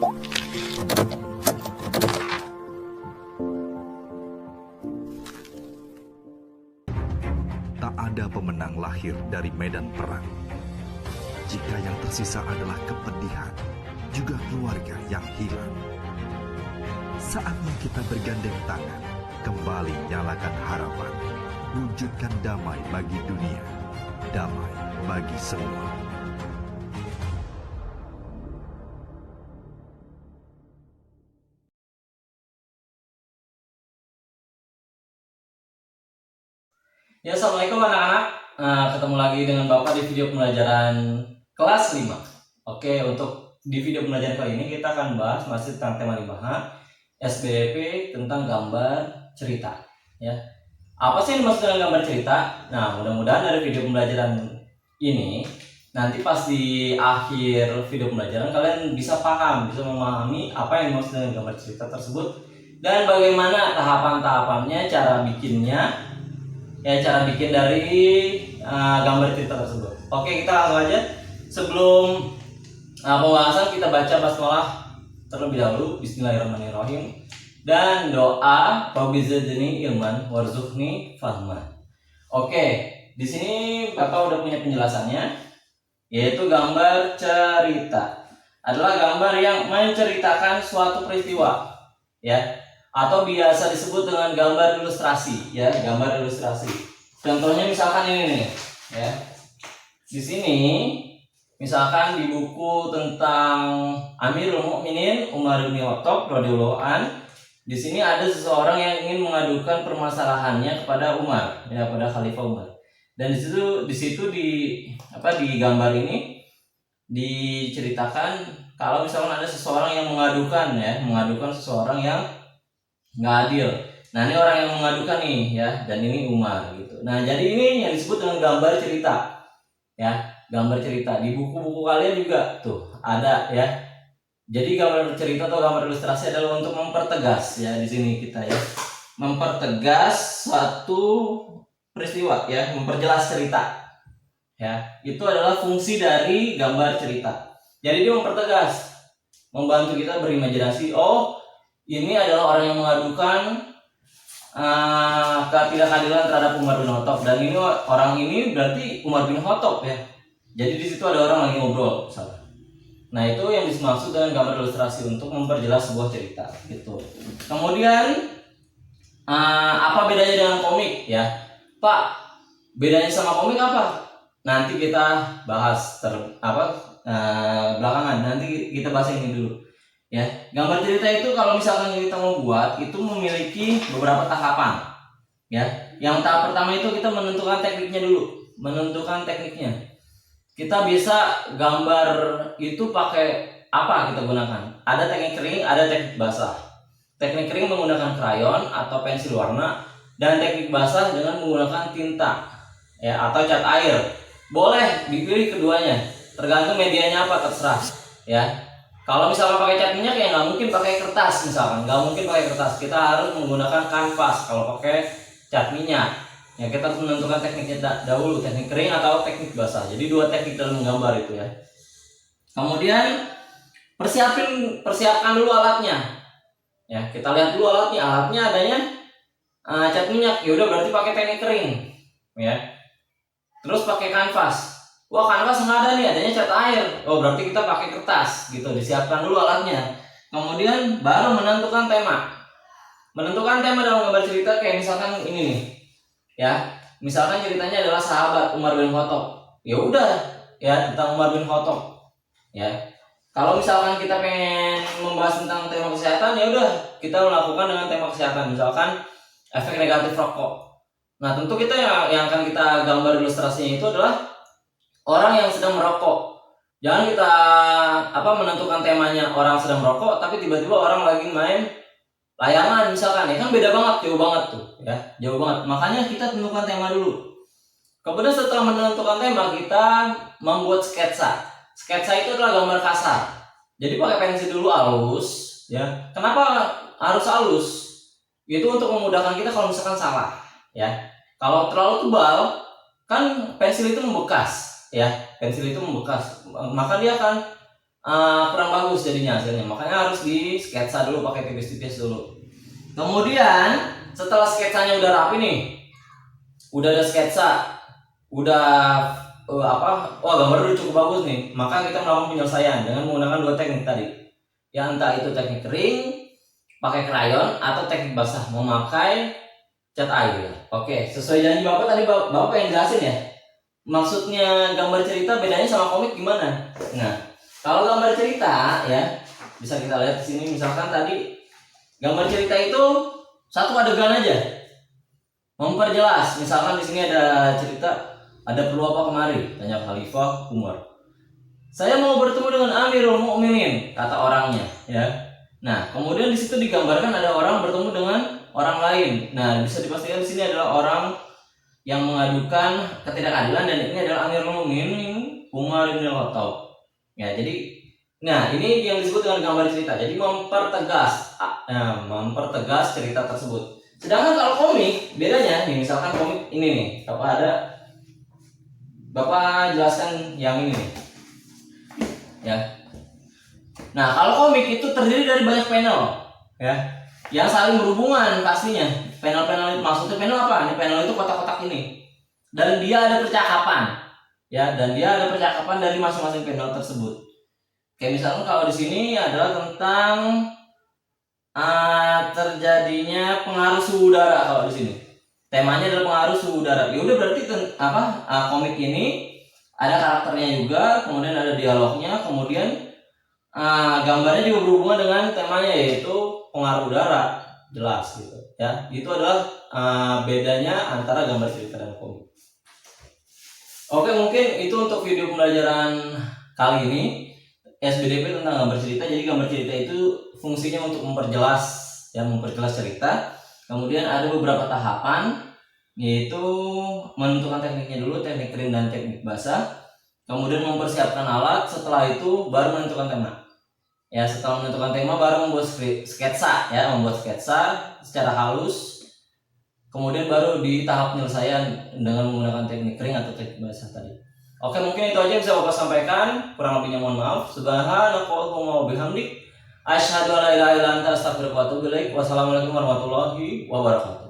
Tak ada pemenang lahir dari medan perang. Jika yang tersisa adalah kepedihan, juga keluarga yang hilang. Saatnya kita bergandeng tangan, kembali nyalakan harapan, wujudkan damai bagi dunia, damai bagi semua. Ya, assalamualaikum anak-anak. Ketemu lagi dengan Bapak di video pembelajaran kelas 5. Oke, untuk di video pembelajaran kali ini kita akan bahas masih tentang tema 5H, SBP tentang gambar cerita. Ya, apa sih yang dimaksud dengan gambar cerita? Nah, mudah-mudahan dari video pembelajaran ini nanti pas di akhir video pembelajaran kalian bisa paham, bisa memahami apa yang dimaksud dengan gambar cerita tersebut dan bagaimana tahapan-tahapannya, cara bikinnya. Ya, cara bikin dari gambar cerita tersebut. Oke, kita langsung aja. Sebelum pembahasan, kita baca basmalah terlebih dahulu. Bismillahirrahmanirrahim. Dan doa Rabbi zidni ilman warzuqni fahman. Oke, di sini Bapak udah punya penjelasannya, yaitu gambar cerita adalah gambar yang menceritakan suatu peristiwa, ya, atau biasa disebut dengan gambar ilustrasi, ya, gambar ilustrasi. Contohnya misalkan ini nih, ya. Di sini misalkan di buku tentang Amirul Mukminin Umar bin Khattab radhiyallahu an, di sini ada seseorang yang ingin mengadukan permasalahannya kepada Umar, ya, pada Khalifah Umar. Dan di situ di gambar ini diceritakan kalau misalkan ada seseorang yang mengadukan seseorang yang nggak adil. Nah, ini orang yang mengadukan nih, ya, dan ini Umar gitu. Nah, jadi ini yang disebut dengan gambar cerita, ya, gambar cerita. Di buku-buku kalian juga tuh ada, ya. Jadi gambar cerita atau gambar ilustrasi adalah untuk mempertegas, ya, di sini kita, ya, mempertegas suatu peristiwa, ya, memperjelas cerita, ya. Itu adalah fungsi dari gambar cerita. Jadi dia mempertegas, membantu kita berimajinasi. Oh, ini adalah orang yang mengadukan ketidakadilan terhadap Umar bin Khattab, dan ini orang ini berarti Umar bin Khattab, ya. Jadi di situ ada orang lagi ngobrol, misalnya. Nah, itu yang dimaksud dengan gambar ilustrasi untuk memperjelas sebuah cerita, gitu. Kemudian apa bedanya dengan komik, ya, Pak? Bedanya sama komik apa? Nanti kita bahas belakangan. Nanti kita bahas ini dulu. Ya, gambar cerita itu kalau misalkan kita mau buat itu memiliki beberapa tahapan. Ya, yang tahap pertama itu kita menentukan tekniknya dulu, Kita bisa gambar itu pakai apa kita gunakan? Ada teknik kering, ada teknik basah. Teknik kering menggunakan krayon atau pensil warna, dan teknik basah dengan menggunakan tinta, ya, atau cat air. Boleh dipilih keduanya, tergantung medianya apa, terserah, ya. Kalau misalkan pakai cat minyak, ya nggak mungkin pakai kertas, misalkan nggak mungkin pakai kertas, kita harus menggunakan kanvas. Kalau pakai cat minyak, ya, kita harus menentukan tekniknya dahulu, teknik kering atau teknik basah. Jadi dua teknik dalam menggambar itu, ya. Kemudian persiapkan dulu alatnya, ya. Kita lihat dulu alatnya adanya cat minyak, ya udah berarti pakai teknik kering, ya. Terus pakai kanvas. Wah, kanvas nggak ada nih, adanya cat air. Oh, berarti kita pakai kertas, gitu. Disiapkan dulu alatnya. Kemudian baru menentukan tema. Menentukan tema dalam gambar cerita kayak misalkan ini nih, ya. Misalkan ceritanya adalah sahabat Umar bin Khattab. Ya udah, ya, tentang Umar bin Khattab, ya. Kalau misalkan kita pengen membahas tentang tema kesehatan, ya udah, kita melakukan dengan tema kesehatan. Misalkan efek negatif rokok. Nah, tentu kita yang akan kita gambar ilustrasinya itu adalah orang yang sedang merokok. Jangan kita menentukan temanya orang sedang merokok, tapi tiba-tiba orang lagi main layangan misalkan, ya kan beda banget, jauh banget tuh, ya, jauh banget. Makanya kita tentukan tema dulu. Kemudian setelah menentukan tema, kita membuat sketsa. Sketsa itu adalah gambar kasar. Jadi pakai pensil dulu halus, ya. Kenapa harus halus? Itu untuk memudahkan kita kalau misalkan salah, ya. Kalau terlalu tebal, kan pensil itu membekas, ya, maka dia akan kurang bagus jadinya hasilnya. Makanya harus di sketsa dulu pakai tipis-tipis dulu. Kemudian setelah sketsanya udah rapi nih, udah ada sketsa, udah gambar udah cukup bagus nih, maka kita melakukan penyelesaian dengan menggunakan dua teknik tadi. Ya entah itu teknik kering pakai krayon atau teknik basah memakai cat air. Oke, sesuai janji Bapak tadi, Bapak yang jelasin ya. Maksudnya gambar cerita bedanya sama komik gimana? Nah, kalau gambar cerita ya bisa kita lihat di sini, misalkan tadi gambar cerita itu satu adegan aja. Memperjelas, misalkan di sini ada cerita, ada perlu apa kemari? Tanya Khalifah Umar. Saya mau bertemu dengan Amirul Mukminin, kata orangnya, ya. Nah, kemudian di situ digambarkan ada orang bertemu dengan orang lain. Nah, bisa dipastikan di sini adalah orang yang mengadukan ketidakadilan, dan ini adalah Amirul Mukminin Umar bin Khattab. Ya, jadi ini yang disebut dengan gambar cerita. Jadi mempertegas cerita tersebut. Sedangkan kalau komik bedanya nih, misalkan komik ini nih, Bapak jelaskan yang ini nih. Ya. Nah, kalau komik itu terdiri dari banyak panel, ya, yang saling berhubungan pastinya. Panel-panel itu maksudnya panel apa? Ini panel itu kotak-kotak ini. Dan dia ada percakapan. Ya, dan dia ada percakapan dari masing-masing panel tersebut. Kayak misalnya kalau di sini adalah tentang terjadinya pengaruh suhu udara. Kalau di sini temanya adalah pengaruh suhu udara. Ya udah, berarti komik ini ada karakternya juga, kemudian ada dialognya, kemudian gambarnya juga berhubungan dengan temanya, yaitu pengaruh udara. Jelas gitu ya. Itu adalah bedanya antara gambar cerita dan komik. Oke, mungkin itu untuk video pembelajaran kali ini SBDP tentang gambar cerita. Jadi gambar cerita itu fungsinya untuk memperjelas cerita. Kemudian ada beberapa tahapan, yaitu menentukan tekniknya dulu, teknik kering dan teknik basah. Kemudian mempersiapkan alat, setelah itu baru menentukan tema. Ya, setelah menentukan tema baru membuat sketsa, ya, membuat sketsa secara halus. Kemudian baru di tahap penyelesaian dengan menggunakan teknik kering atau teknik basah tadi. Oke, mungkin itu aja yang bisa Bapak sampaikan. Kurang lebihnya mohon maaf. Subhanakallahumma wa bihamdik, asyhadu an la ilaha illa anta, astaghfiruka wa atubu ilaik. Wassalamualaikum warahmatullahi wabarakatuh.